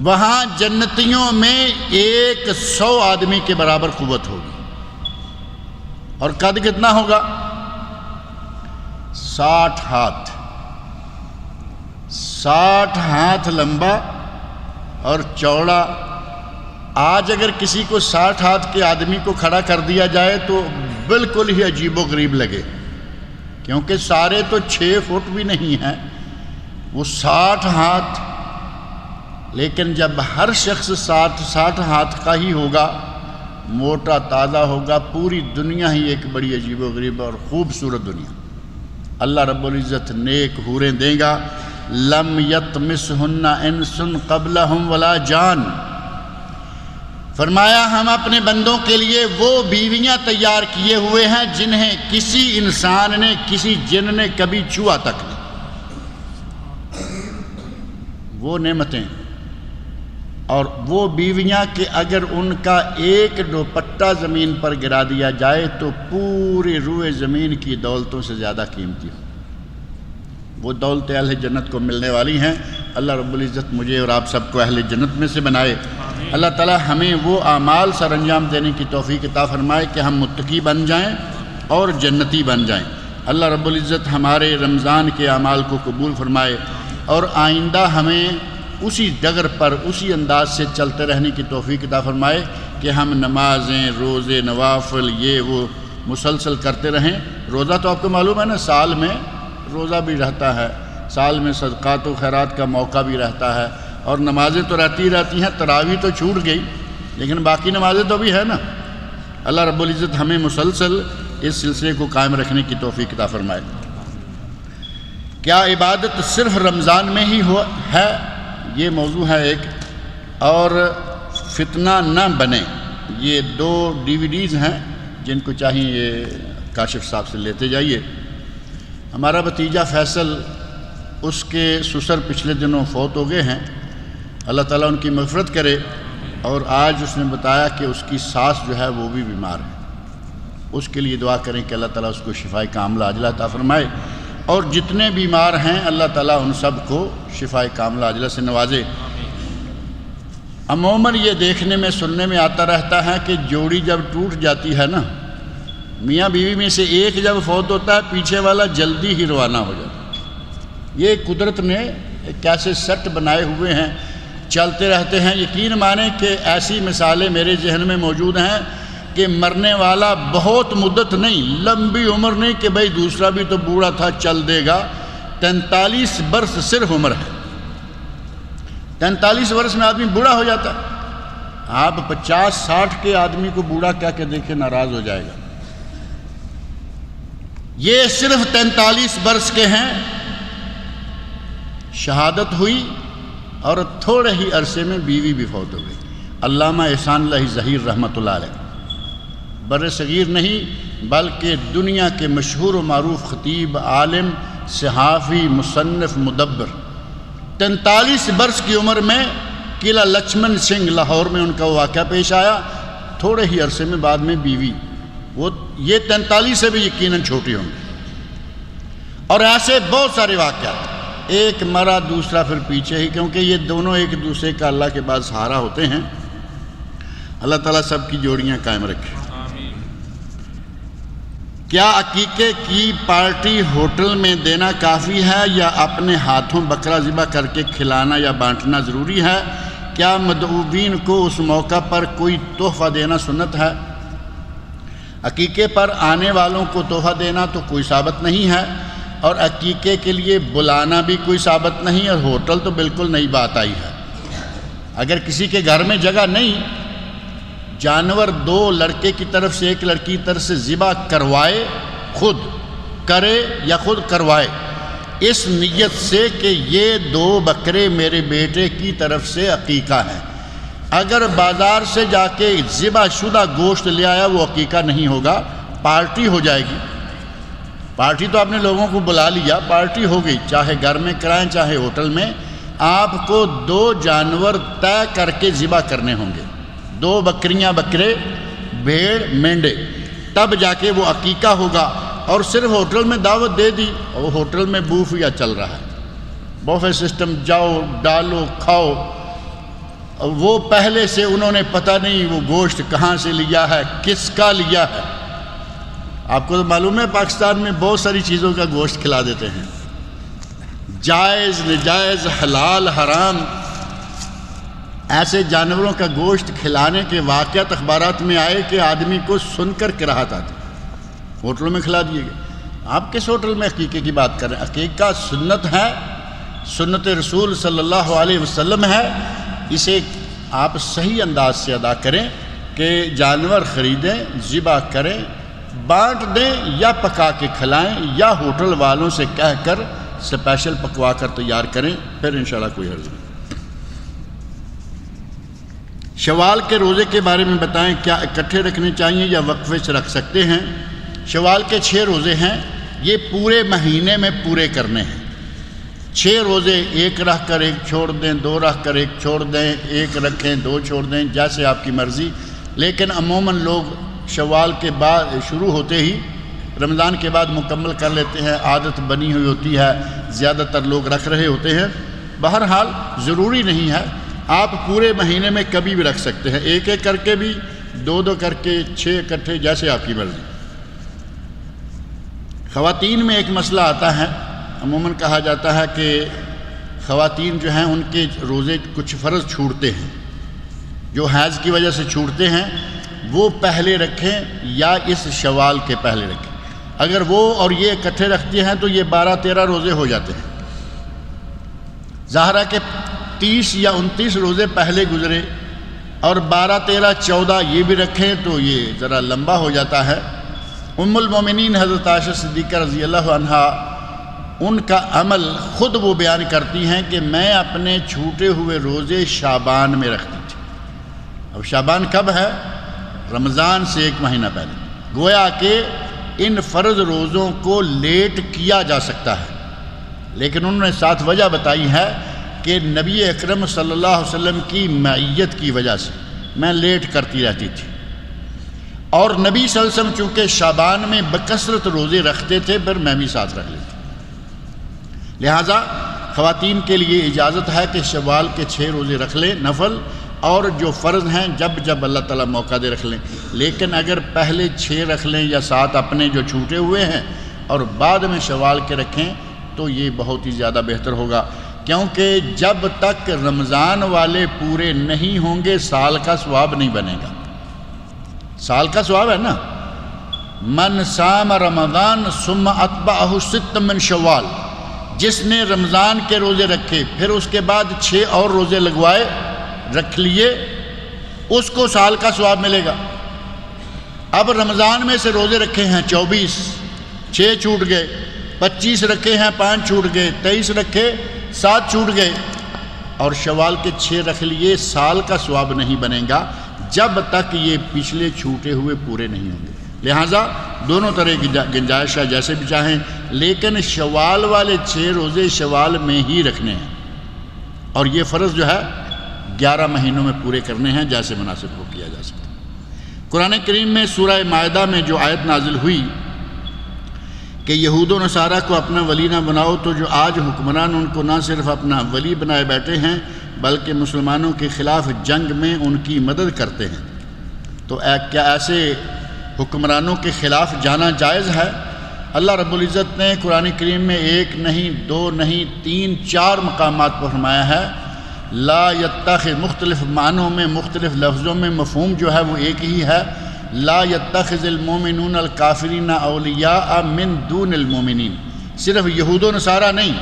وہاں جنتیوں میں 100 آدمی کے برابر قوت ہوگی، اور قد کتنا ہوگا؟ 60 ہاتھ، 60 ہاتھ لمبا اور چوڑا۔ آج اگر کسی کو 60 ہاتھ کے آدمی کو کھڑا کر دیا جائے تو بالکل ہی عجیب و غریب لگے، کیونکہ سارے تو 6 فٹ بھی نہیں ہیں، وہ 60 ہاتھ۔ لیکن جب ہر شخص 60 ہاتھ کا ہی ہوگا، موٹا تازہ ہوگا، پوری دنیا ہی ایک بڑی عجیب و غریب اور خوبصورت دنیا۔ اللہ رب العزت نیک حوریں دے گا، لم یطمثہن انس قبلہم ولا جان۔ فرمایا ہم اپنے بندوں کے لیے وہ بیویاں تیار کیے ہوئے ہیں جنہیں کسی انسان نے، کسی جن نے کبھی چھوا تک نہیں۔ وہ نعمتیں اور وہ بیویاں کہ اگر ان کا ایک دوپٹہ زمین پر گرا دیا جائے تو پوری روئے زمین کی دولتوں سے زیادہ قیمتی ہو۔ وہ دولت اہل جنت کو ملنے والی ہیں۔ اللہ رب العزت مجھے اور آپ سب کو اہل جنت میں سے بنائے۔ اللہ تعالی ہمیں وہ اعمال سر انجام دینے کی توفیق عطا فرمائے کہ ہم متقی بن جائیں اور جنتی بن جائیں۔ اللہ رب العزت ہمارے رمضان کے اعمال کو قبول فرمائے اور آئندہ ہمیں اسی ڈگر پر اسی انداز سے چلتے رہنے کی توفیق عطا فرمائے کہ ہم نمازیں، روزے، نوافل یہ وہ مسلسل کرتے رہیں۔ روزہ تو آپ کو معلوم ہے نا، سال میں روزہ بھی رہتا ہے، سال میں صدقات و خیرات کا موقع بھی رہتا ہے، اور نمازیں تو رہتی ہیں۔ تراویح تو چھوٹ گئی لیکن باقی نمازیں تو بھی ہے نا۔ اللہ رب العزت ہمیں مسلسل اس سلسلے کو قائم رکھنے کی توفیق عطا فرمائے۔ کیا عبادت صرف رمضان میں ہی ہے؟ یہ موضوع ہے ایک، اور فتنہ نہ بنے، یہ 2 DVDs ہیں جن کو چاہیے یہ کاشف صاحب سے لیتے جائیے۔ ہمارا بھتیجا فیصل، اس کے سسر پچھلے دنوں فوت ہو گئے ہیں، اللہ تعالیٰ ان کی مغفرت کرے، اور آج اس نے بتایا کہ اس کی ساس جو ہے وہ بھی بیمار ہے۔ اس کے لیے دعا کریں کہ اللہ تعالیٰ اس کو شفائے کاملہ عاجلہ عطا فرمائے، اور جتنے بیمار ہیں اللہ تعالیٰ ان سب کو شفائے کاملہ عاجلہ سے نوازے۔ عموماً یہ دیکھنے میں سننے میں آتا رہتا ہے کہ جوڑی جب ٹوٹ جاتی ہے نا، میاں بیوی میں سے ایک جب فوت ہوتا ہے پیچھے والا جلدی ہی روانہ ہو جاتا ہے۔ یہ قدرت نے کیسے سیٹ بنائے ہوئے ہیں، چلتے رہتے ہیں۔ یقین مانیں کہ ایسی مثالیں میرے ذہن میں موجود ہیں کہ مرنے والا بہت مدت نہیں، لمبی عمر نہیں کہ بھئی دوسرا بھی تو بوڑھا تھا چل دے گا، 43 برس صرف عمر ہے۔ 43 برس میں آدمی بوڑھا ہو جاتا ہے۔ آپ 50-60 کے آدمی کو بوڑھا کہہ کے دیکھیں، ناراض ہو جائے گا۔ یہ صرف 43 برس کے ہیں، شہادت ہوئی اور تھوڑے ہی عرصے میں بیوی بھی فوت ہو گئی۔ علامہ احسان اللہ ظہیر رحمۃ اللہ علیہ، بر صغیر نہیں بلکہ دنیا کے مشہور و معروف خطیب، عالم، صحافی، مصنف، مدبر، 43 برس کی عمر میں قلعہ لچمن سنگھ لاہور میں ان کا واقعہ پیش آیا۔ تھوڑے ہی عرصے میں بعد میں بیوی، وہ یہ 43 سے بھی یقیناً چھوٹی ہوں گی۔ اور ایسے بہت سارے واقعات، ایک مرا دوسرا پھر پیچھے ہی، کیونکہ یہ دونوں ایک دوسرے کا اللہ کے بعد سہارا ہوتے ہیں۔ اللہ تعالیٰ سب کی جوڑیاں قائم رکھے۔ کیا عقیقے کی پارٹی ہوٹل میں دینا کافی ہے یا اپنے ہاتھوں بکرا ذبح کر کے کھلانا یا بانٹنا ضروری ہے؟ کیا مدعوین کو اس موقع پر کوئی تحفہ دینا سنت ہے؟ عقیقے پر آنے والوں کو تحفہ دینا تو کوئی ثابت نہیں ہے، اور عقیقے کے لیے بلانا بھی کوئی ثابت نہیں، اور ہوٹل تو بالکل نئی بات آئی ہے۔ اگر کسی کے گھر میں جگہ نہیں، جانور 2 لڑکے کی طرف سے 1 لڑکی کی طرف سے ذبح کروائے، خود کرے یا خود کروائے، اس نیت سے کہ یہ 2 بکرے میرے بیٹے کی طرف سے عقیقہ ہے۔ اگر بازار سے جا کے ذبح شدہ گوشت لے آیا، وہ عقیقہ نہیں ہوگا، پارٹی ہو جائے گی۔ پارٹی تو آپ نے لوگوں کو بلا لیا، پارٹی ہو گئی، چاہے گھر میں کرائیں چاہے ہوٹل میں۔ آپ کو 2 جانور طے کر کے ذبح کرنے ہوں گے، 2 بکریاں، بکرے، بھیڑ، مینڈے، تب جا کے وہ عقیقہ ہوگا۔ اور صرف ہوٹل میں دعوت دے دی، اور ہوٹل میں بوفیا چل رہا ہے، بوفے سسٹم، جاؤ ڈالو کھاؤ، وہ پہلے سے انہوں نے پتہ نہیں وہ گوشت کہاں سے لیا ہے، کس کا لیا ہے۔ آپ کو تو معلوم ہے پاکستان میں بہت ساری چیزوں کا گوشت کھلا دیتے ہیں، جائز نجائز، حلال حرام، ایسے جانوروں کا گوشت کھلانے کے واقعات اخبارات میں آئے کہ آدمی کو سن کر کراہت آتی، ہوٹلوں میں کھلا دیے گئے۔ آپ کس ہوٹل میں عقیقے کی بات کر رہے ہیں؟ عقیقہ سنت ہے، سنت رسول صلی اللہ علیہ وسلم ہے، اسے آپ صحیح انداز سے ادا کریں کہ جانور خریدیں، ذبح کریں، بانٹ دیں، یا پکا کے کھلائیں، یا ہوٹل والوں سے کہہ کر اسپیشل پکوا کر تیار کریں، پھر انشاءاللہ کوئی حرج نہیں۔ شوال کے روزے کے بارے میں بتائیں، کیا اکٹھے رکھنے چاہیے یا وقفے سے رکھ سکتے ہیں؟ شوال کے 6 روزے ہیں، یہ پورے مہینے میں پورے کرنے ہیں۔ 6 روزے، 1 رکھ کر 1 چھوڑ دیں، 2 رکھ کر 1 چھوڑ دیں، 1 رکھیں 2 چھوڑ دیں، جیسے آپ کی مرضی۔ لیکن عموماً لوگ شوال کے بعد شروع ہوتے ہی رمضان کے بعد مکمل کر لیتے ہیں، عادت بنی ہوئی ہوتی ہے، زیادہ تر لوگ رکھ رہے ہوتے ہیں۔ بہرحال ضروری نہیں ہے، آپ پورے مہینے میں کبھی بھی رکھ سکتے ہیں، ایک ایک کر کے بھی، دو دو کر کے، 6 اکٹھے، جیسے آپ کی مرضی۔ خواتین میں ایک مسئلہ آتا ہے، عموماً کہا جاتا ہے کہ خواتین جو ہیں ان کے روزے کچھ فرض چھوٹتے ہیں، جو حیض کی وجہ سے چھوٹتے ہیں وہ پہلے رکھیں یا اس شوال کے پہلے رکھیں۔ اگر وہ اور یہ اکٹھے رکھتے ہیں تو یہ 12-13 روزے ہو جاتے ہیں۔ ظاہر ہے کہ 30 یا 29 روزے پہلے گزرے اور 12-13-14 یہ بھی رکھیں تو یہ ذرا لمبا ہو جاتا ہے۔ ام المومنین حضرت عائشہ صدیقہ رضی اللہ عنہا، ان کا عمل خود وہ بیان کرتی ہیں کہ میں اپنے چھوٹے ہوئے روزے شعبان میں رکھتی تھی۔ اب شعبان کب ہے؟ رمضان سے 1 مہینہ پہلے۔ گویا کہ ان فرض روزوں کو لیٹ کیا جا سکتا ہے، لیکن انہوں نے ساتھ وجہ بتائی ہے کہ نبی اکرم صلی اللہ علیہ وسلم کی معیت کی وجہ سے میں لیٹ کرتی رہتی تھی، اور نبی صلی اللہ علیہ وسلم چونکہ شعبان میں بکثرت روزے رکھتے تھے، پھر میں بھی ساتھ رکھ لیتی۔ لہٰذا خواتین کے لیے اجازت ہے کہ شوال کے 6 روزے رکھ لیں نفل، اور جو فرض ہیں جب جب اللہ تعالیٰ موقع دے رکھ لیں۔ لیکن اگر پہلے 6 رکھ لیں یا 7 اپنے جو چھوٹے ہوئے ہیں اور بعد میں شوال کے رکھیں تو یہ بہت ہی زیادہ بہتر ہوگا، کیونکہ جب تک رمضان والے پورے نہیں ہوں گے سال کا ثواب نہیں بنے گا۔ سال کا ثواب ہے نا، من صام رمضان ثم اتبعہ 6 من شوال، جس نے رمضان کے روزے رکھے پھر اس کے بعد 6 اور روزے لگوائے رکھ لیے، اس کو سال کا ثواب ملے گا۔ اب رمضان میں سے روزے رکھے ہیں 24، 6 چھوٹ گئے، 25 رکھے ہیں 5 چھوٹ گئے، 23 رکھے 7 چھوٹ گئے، اور شوال کے 6 رکھ لیے، سال کا ثواب نہیں بنے گا جب تک یہ پچھلے چھوٹے ہوئے پورے نہیں ہوں گے۔ لہٰذا دونوں طرح کی گنجائش ہے، جیسے بھی چاہیں، لیکن شوال والے 6 روزے شوال میں ہی رکھنے ہیں، اور یہ فرض جو ہے 11 مہینوں میں پورے کرنے ہیں، جیسے مناسب ہو کیا جا سکتا ہے۔ قرآن کریم میں سورہ مائدہ میں جو آیت نازل ہوئی کہ یہود و نصارہ کو اپنا ولی نہ بناؤ، تو جو آج حکمران ان کو نہ صرف اپنا ولی بنائے بیٹھے ہیں بلکہ مسلمانوں کے خلاف جنگ میں ان کی مدد کرتے ہیں، تو کیا ایسے حکمرانوں کے خلاف جانا جائز ہے؟ اللہ رب العزت نے قرآن کریم میں 1 نہیں 2 نہیں 3 4 مقامات پر فرمایا ہے لا یتخذ، مختلف معنوں میں مختلف لفظوں میں مفہوم جو ہے وہ ایک ہی ہے، لا یتخذ المومنون الکافرین اولیاء من دون المومنین۔ صرف یہود و نصارہ نہیں،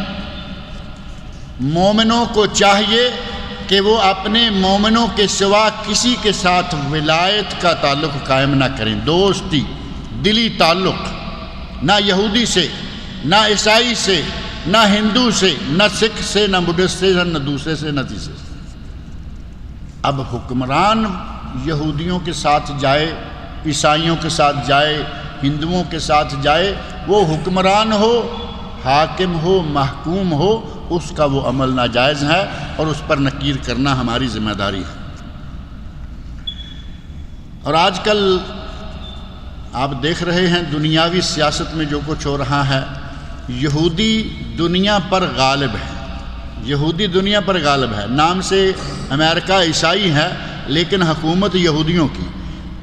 مومنوں کو چاہیے کہ وہ اپنے مومنوں کے سوا کسی کے ساتھ ولایت کا تعلق قائم نہ کریں، دوستی، دلی تعلق، نہ یہودی سے، نہ عیسائی سے، نہ ہندو سے، نہ سکھ سے، نہ بدھسٹ سے، نہ دوسرے سے، نہ تیسرے سے۔ اب حکمران یہودیوں کے ساتھ جائے، عیسائیوں کے ساتھ جائے، ہندوؤں کے ساتھ جائے، وہ حکمران ہو، حاکم ہو، محکوم ہو، اس کا وہ عمل ناجائز ہے، اور اس پر نکیر کرنا ہماری ذمہ داری ہے۔ اور آج کل آپ دیکھ رہے ہیں دنیاوی سیاست میں جو کچھ ہو رہا ہے، یہودی دنیا پر غالب ہے، یہودی دنیا پر غالب ہے۔ نام سے امریکہ عیسائی ہے لیکن حکومت یہودیوں کی،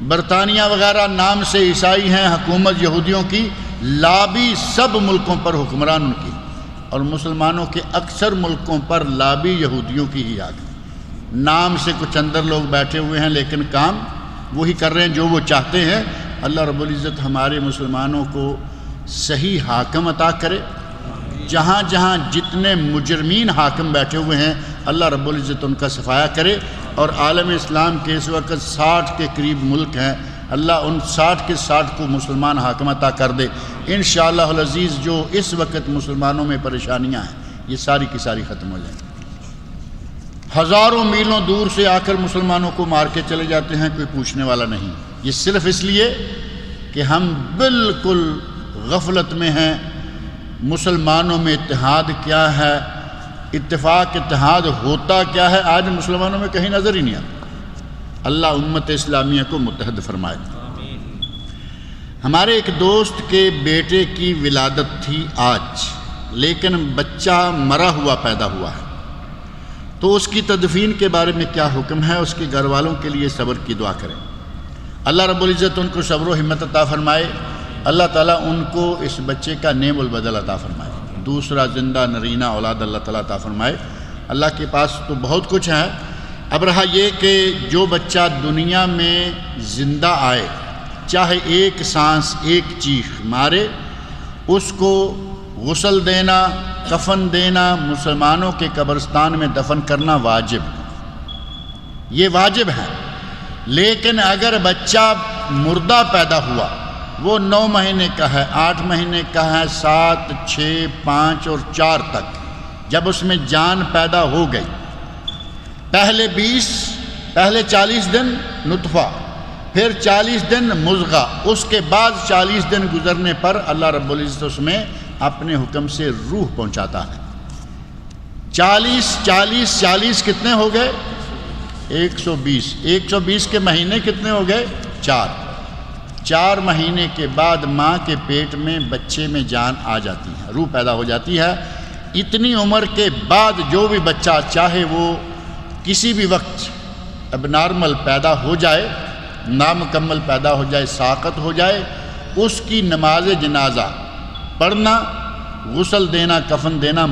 برطانیہ وغیرہ نام سے عیسائی ہیں، حکومت یہودیوں کی، لابی سب ملکوں پر حکمران ان کی، اور مسلمانوں کے اکثر ملکوں پر لابی یہودیوں کی ہی آگے۔ نام سے کچھ اندر لوگ بیٹھے ہوئے ہیں لیکن کام وہی کر رہے ہیں جو وہ چاہتے ہیں۔ اللہ رب العزت ہمارے مسلمانوں کو صحیح حاکم عطا کرے، جہاں جہاں جتنے مجرمین حاکم بیٹھے ہوئے ہیں اللہ رب العزت ان کا صفایا کرے، اور عالم اسلام کے اس وقت 60 کے قریب ملک ہیں، اللہ ان 60 کے 60 کو مسلمان حاکم عطا کر دے انشاءاللہ العزیز۔ جو اس وقت مسلمانوں میں پریشانیاں ہیں یہ ساری کی ساری ختم ہو جائیں۔ ہزاروں میلوں دور سے آ کر مسلمانوں کو مار کے چلے جاتے ہیں، کوئی پوچھنے والا نہیں، یہ صرف اس لیے کہ ہم بالکل غفلت میں ہیں۔ مسلمانوں میں اتحاد کیا ہے، اتفاق اتحاد ہوتا کیا ہے، آج مسلمانوں میں کہیں نظر ہی نہیں آتا۔ اللہ امت اسلامیہ کو متحد فرمائے۔ ہمارے ایک دوست کے بیٹے کی ولادت تھی آج، لیکن بچہ مرا ہوا پیدا ہوا ہے، تو اس کی تدفین کے بارے میں کیا حکم ہے؟ اس کے گھر والوں کے لیے صبر کی دعا کریں، اللہ رب العزت ان کو صبر و ہمت عطا فرمائے، اللہ تعالیٰ ان کو اس بچے کا نعم البدل عطا فرمائے، دوسرا زندہ نرینہ اولاد اللہ تعالیٰ عطا فرمائے۔ اللہ کے پاس تو بہت کچھ ہے، اب رہا یہ کہ جو بچہ دنیا میں زندہ آئے، چاہے ایک سانس ایک چیخ مارے، اس کو غسل دینا، کفن دینا، مسلمانوں کے قبرستان میں دفن کرنا واجب، یہ واجب ہے۔ لیکن اگر بچہ مردہ پیدا ہوا، وہ 9 مہینے کا ہے، 8 مہینے کا ہے، 7، 6، 5 اور 4 تک، جب اس میں جان پیدا ہو گئی، پہلے 40 دن نطفہ، پھر 40 دن مضغہ، اس کے بعد 40 دن گزرنے پر اللہ رب العزت اس میں اپنے حکم سے روح پہنچاتا ہے۔ 40 کتنے ہو گئے؟ 120 کے مہینے کتنے ہو گئے؟ 4 مہینے کے بعد ماں کے پیٹ میں بچے میں جان آ جاتی ہے، روح پیدا ہو جاتی ہے۔ اتنی عمر کے بعد جو بھی بچہ چاہے وہ کسی بھی وقت اب نارمل پیدا ہو جائے، نامکمل پیدا ہو جائے، ساقط ہو جائے، اس کی نماز جنازہ پڑھنا، غسل دینا، کفن دینا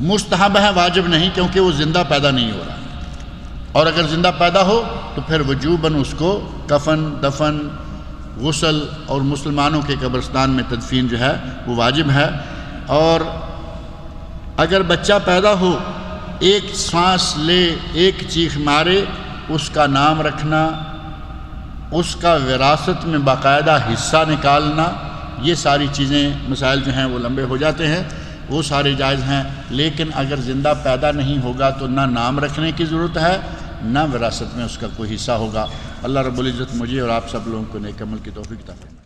مستحب ہے، واجب نہیں، کیونکہ وہ زندہ پیدا نہیں ہو رہا، اور اگر زندہ پیدا ہو تو پھر وجوباً اس کو کفن، دفن، غسل اور مسلمانوں کے قبرستان میں تدفین جو ہے وہ واجب ہے۔ اور اگر بچہ پیدا ہو، ایک سانس لے، ایک چیخ مارے، اس کا نام رکھنا، اس کا وراثت میں باقاعدہ حصہ نکالنا، یہ ساری چیزیں، مسائل جو ہیں وہ لمبے ہو جاتے ہیں، وہ سارے جائز ہیں۔ لیکن اگر زندہ پیدا نہیں ہوگا تو نہ نام رکھنے کی ضرورت ہے، نہ وراثت میں اس کا کوئی حصہ ہوگا۔ اللہ رب العزت مجھے اور آپ سب لوگوں کو نیک عمل کی توفیق عطا فرمائے۔